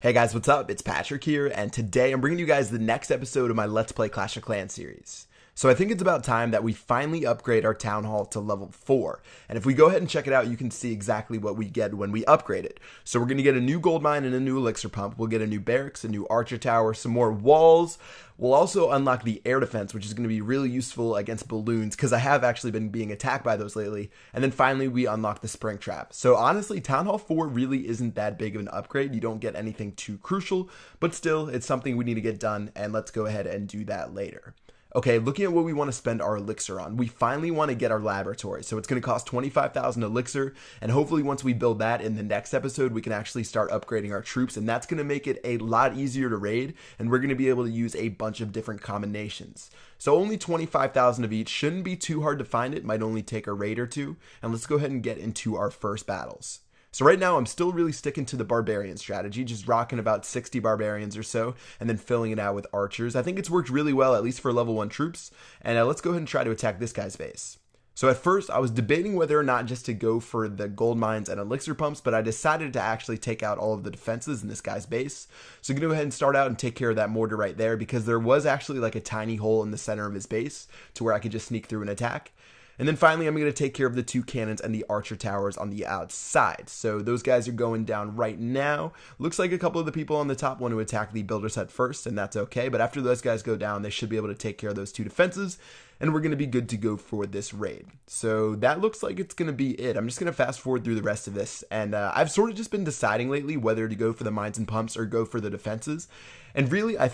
Hey guys, what's up? It's Patrick here, and today I'm bringing you guys the next episode of my Let's Play Clash of Clans series. So I think it's about time that we finally upgrade our Town Hall to level 4. And if we go ahead and check it out, you can see exactly what we get when we upgrade it. So we're going to get a new gold mine and a new elixir pump. We'll get a new barracks, a new archer tower, some more walls. We'll also unlock the air defense, which is going to be really useful against balloons, because I have actually been being attacked by those lately. And then finally, we unlock the spring trap. So honestly, Town Hall 4 really isn't that big of an upgrade. You don't get anything too crucial, but still, it's something we need to get done, and let's go ahead and do that later. Okay, looking at what we want to spend our elixir on, we finally want to get our laboratory. So it's going to cost 25,000 elixir, and hopefully once we build that in the next episode, we can actually start upgrading our troops, and that's going to make it a lot easier to raid, and we're going to be able to use a bunch of different combinations. So only 25,000 of each shouldn't be too hard to find. It might only take a raid or two, and let's go ahead and get into our first battles. So right now, I'm still really sticking to the barbarian strategy, just rocking about 60 barbarians or so, and then filling it out with archers. I think it's worked really well, at least for level 1 troops, and let's go ahead and try to attack this guy's base. So at first, I was debating whether or not just to go for the gold mines and elixir pumps, but I decided to actually take out all of the defenses in this guy's base. So I'm going to go ahead and start out and take care of that mortar right there, because there was actually like a tiny hole in the center of his base to where I could just sneak through and attack. And then finally, I'm going to take care of the 2 cannons and the archer towers on the outside. So those guys are going down right now. Looks like a couple of the people on the top want to attack the builder's hut first, and that's okay. But after those guys go down, they should be able to take care of those 2 defenses, and we're going to be good to go for this raid. So that looks like it's going to be it. I'm just going to fast forward through the rest of this. And I've sort of just been deciding lately whether to go for the mines and pumps or go for the defenses. And really, I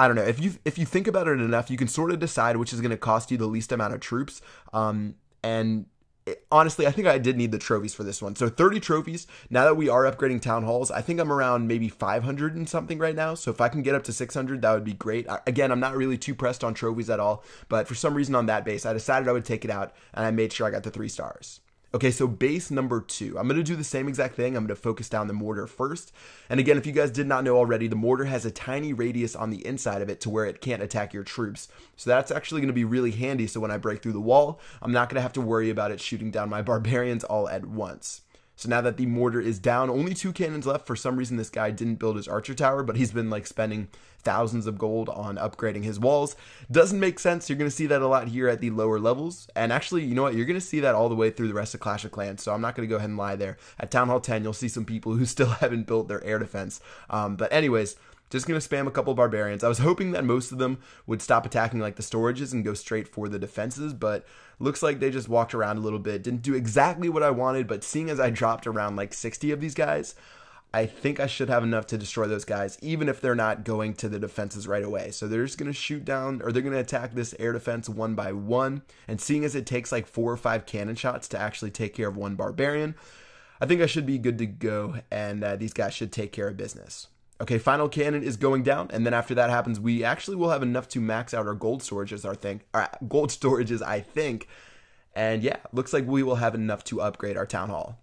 don't know, if you think about it enough, you can sort of decide which is going to cost you the least amount of troops. Honestly, I think I did need the trophies for this one. So 30 trophies. Now that we are upgrading town halls, I think I'm around maybe 500 and something right now. So if I can get up to 600, that would be great. Again, I'm not really too pressed on trophies at all, but for some reason on that base, I decided I would take it out, and I made sure I got the 3 stars. Okay, so base number 2. I'm going to do the same exact thing. I'm going to focus down the mortar first. And again, if you guys did not know already, the mortar has a tiny radius on the inside of it to where it can't attack your troops. So that's actually going to be really handy. So when I break through the wall, I'm not going to have to worry about it shooting down my barbarians all at once. So now that the mortar is down, only 2 cannons left. For some reason, this guy didn't build his archer tower, but he's been like spending thousands of gold on upgrading his walls. Doesn't make sense. You're going to see that a lot here at the lower levels. And actually, you know what? You're going to see that all the way through the rest of Clash of Clans. So I'm not going to go ahead and lie there. At Town Hall 10, you'll see some people who still haven't built their air defense. But anyways, just going to spam a couple barbarians. I was hoping that most of them would stop attacking like the storages and go straight for the defenses, but looks like they just walked around a little bit. Didn't do exactly what I wanted, but seeing as I dropped around like 60 of these guys, I think I should have enough to destroy those guys, even if they're not going to the defenses right away. So they're just going to shoot down, or they're going to attack this air defense one by one. And seeing as it takes like 4 or 5 cannon shots to actually take care of one barbarian, I think I should be good to go, and these guys should take care of business. Okay, final cannon is going down, and then after that happens, we actually will have enough to max out our gold storages, I think. And yeah, looks like we will have enough to upgrade our town hall.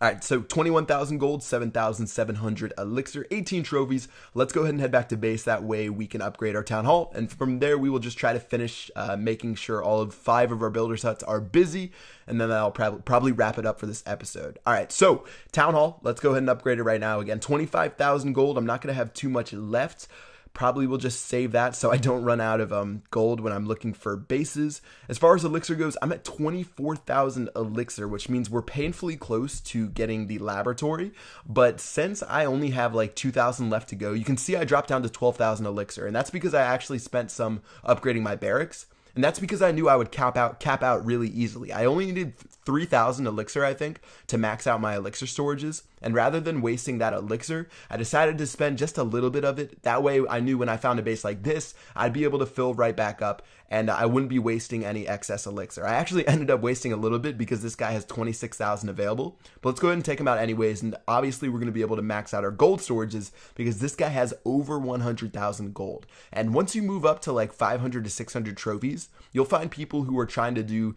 All right, so 21,000 gold, 7,700 elixir, 18 trophies. Let's go ahead and head back to base. That way we can upgrade our town hall. And from there, we will just try to finish making sure all of 5 of our builders' huts are busy. And then that'll probably wrap it up for this episode. All right, so town hall, let's go ahead and upgrade it right now. Again, 25,000 gold. I'm not going to have too much left. Probably will just save that so I don't run out of gold when I'm looking for bases. As far as elixir goes, I'm at 24,000 elixir, which means we're painfully close to getting the laboratory. But since I only have like 2,000 left to go, you can see I dropped down to 12,000 elixir. And that's because I actually spent some upgrading my barracks. And that's because I knew I would cap out really easily. I only needed 3,000 elixir, I think, to max out my elixir storages. And rather than wasting that elixir, I decided to spend just a little bit of it. That way I knew when I found a base like this, I'd be able to fill right back up, and I wouldn't be wasting any excess elixir. I actually ended up wasting a little bit because this guy has 26,000 available. But let's go ahead and take him out anyways, and obviously we're going to be able to max out our gold storages because this guy has over 100,000 gold. And once you move up to like 500 to 600 trophies, you'll find people who are trying to do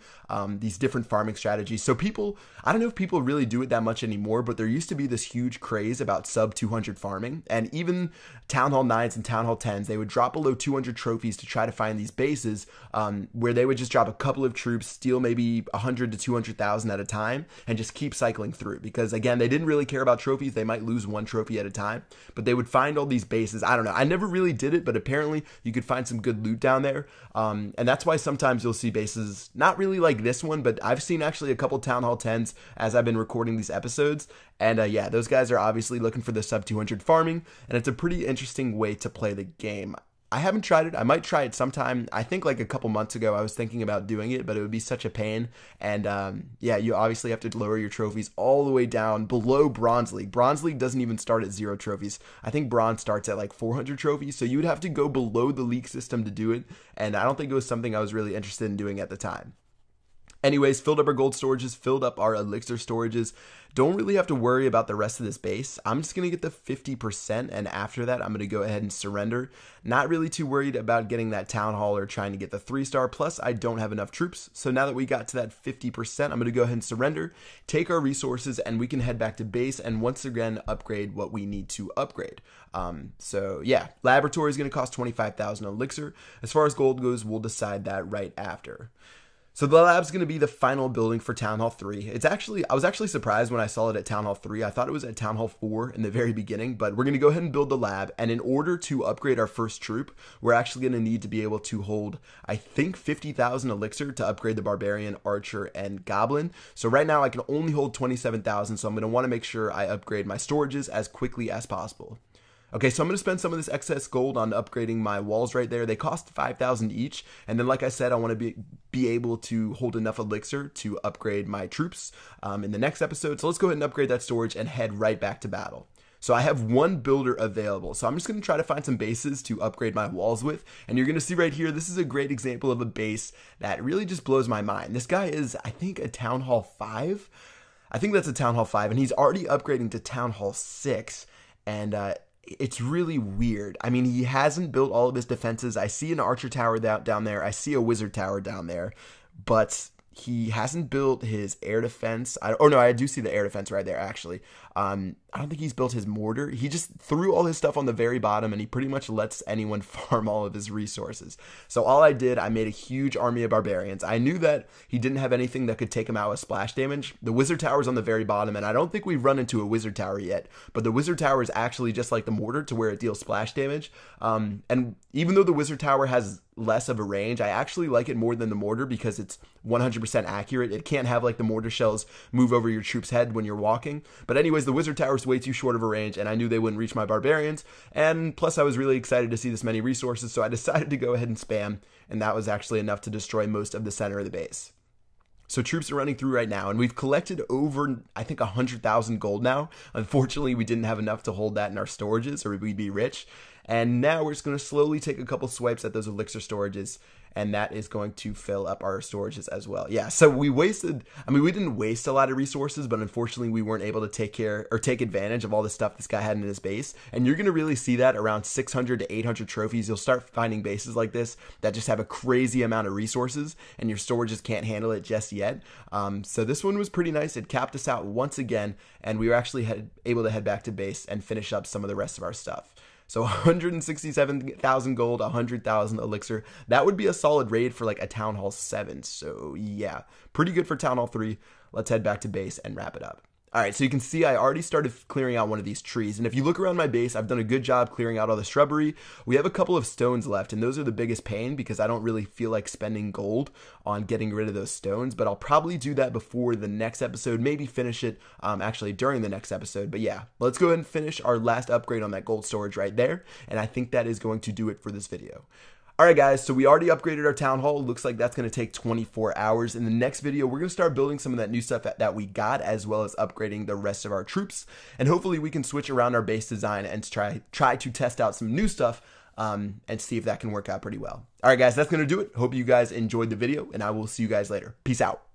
these different farming strategies strategy. So people, I don't know if people really do it that much anymore, but there used to be this huge craze about sub 200 farming, and even Town Hall 9s and Town Hall 10s, they would drop below 200 trophies to try to find these bases where they would just drop a couple of troops, steal maybe 100 to 200,000 at a time, and just keep cycling through. Because again, they didn't really care about trophies. They might lose one trophy at a time, but they would find all these bases. I don't know. I never really did it, but apparently you could find some good loot down there. And that's why sometimes you'll see bases, not really like this one, but I've seen actually a couple Town Hall 10s as I've been recording these episodes. And yeah, those guys are obviously looking for the sub 200 farming, and it's a pretty interesting way to play the game. I haven't tried it. I might try it sometime. I think like a couple months ago I was thinking about doing it, but it would be such a pain. And yeah, you obviously have to lower your trophies all the way down below Bronze League. Bronze League doesn't even start at 0 trophies. I think Bronze starts at like 400 trophies. So you would have to go below the league system to do it. And I don't think it was something I was really interested in doing at the time. Anyways, filled up our gold storages, filled up our elixir storages. Don't really have to worry about the rest of this base. I'm just going to get the 50%, and after that, I'm going to go ahead and surrender. Not really too worried about getting that town hall or trying to get the 3-star, plus I don't have enough troops. So now that we got to that 50%, I'm going to go ahead and surrender, take our resources, and we can head back to base and once again upgrade what we need to upgrade. So yeah, laboratory is going to cost 25,000 elixir. As far as gold goes, we'll decide that right after. So the lab's going to be the final building for Town Hall 3. I was actually surprised when I saw it at Town Hall 3. I thought it was at Town Hall 4 in the very beginning, but we're going to go ahead and build the lab. And in order to upgrade our first troop, we're actually going to need to be able to hold, I think, 50,000 elixir to upgrade the Barbarian, Archer, and Goblin. So right now I can only hold 27,000, so I'm going to want to make sure I upgrade my storages as quickly as possible. Okay, so I'm going to spend some of this excess gold on upgrading my walls right there. They cost 5,000 each, and then like I said, I want to be able to hold enough elixir to upgrade my troops in the next episode. So let's go ahead and upgrade that storage and head right back to battle. So I have one builder available, so I'm just going to try to find some bases to upgrade my walls with, and you're going to see right here, this is a great example of a base that really just blows my mind. This guy is, I think, a Town Hall 5. I think that's a Town Hall 5, and he's already upgrading to Town Hall 6, and it's really weird. I mean, he hasn't built all of his defenses. I see an archer tower down there. I see a wizard tower down there, but he hasn't built his air defense. Oh no, I do see the air defense right there, actually. I don't think he's built his mortar. He just threw all his stuff on the very bottom, and he pretty much lets anyone farm all of his resources. So all I did, I made a huge army of barbarians. I knew that he didn't have anything that could take him out with splash damage. The wizard tower is on the very bottom, and I don't think we've run into a wizard tower yet, but the wizard tower is actually just like the mortar to where it deals splash damage. And even though the wizard tower has less of a range, I actually like it more than the mortar because it's 100% accurate. It can't have like the mortar shells move over your troop's head when you're walking. But anyways, the wizard tower is way too short of a range, and I knew they wouldn't reach my barbarians. And plus I was really excited to see this many resources, so I decided to go ahead and spam, and that was actually enough to destroy most of the center of the base. So troops are running through right now, and we've collected over, I think, 100,000 gold now. Unfortunately, we didn't have enough to hold that in our storages, or we'd be rich. And now we're just going to slowly take a couple swipes at those elixir storages, and that is going to fill up our storages as well. Yeah, so we didn't waste a lot of resources, but unfortunately we weren't able to take advantage of all the stuff this guy had in his base. And you're going to really see that around 600 to 800 trophies. You'll start finding bases like this that just have a crazy amount of resources, and your storages can't handle it just yet. So this one was pretty nice. It capped us out once again, and we were actually able to head back to base and finish up some of the rest of our stuff. So 167,000 gold, 100,000 elixir. That would be a solid raid for like a Town Hall 7. So yeah, pretty good for Town Hall 3. Let's head back to base and wrap it up. All right, so you can see I already started clearing out one of these trees. And if you look around my base, I've done a good job clearing out all the shrubbery. We have a couple of stones left, and those are the biggest pain because I don't really feel like spending gold on getting rid of those stones. But I'll probably do that before the next episode, maybe finish it actually during the next episode. But yeah, let's go ahead and finish our last upgrade on that gold storage right there. And I think that is going to do it for this video. Alright guys, so we already upgraded our town hall. It looks like that's going to take 24 hours. In the next video, we're going to start building some of that new stuff that we got, as well as upgrading the rest of our troops. And hopefully we can switch around our base design and try to test out some new stuff and see if that can work out pretty well. Alright guys, that's going to do it. Hope you guys enjoyed the video, and I will see you guys later. Peace out.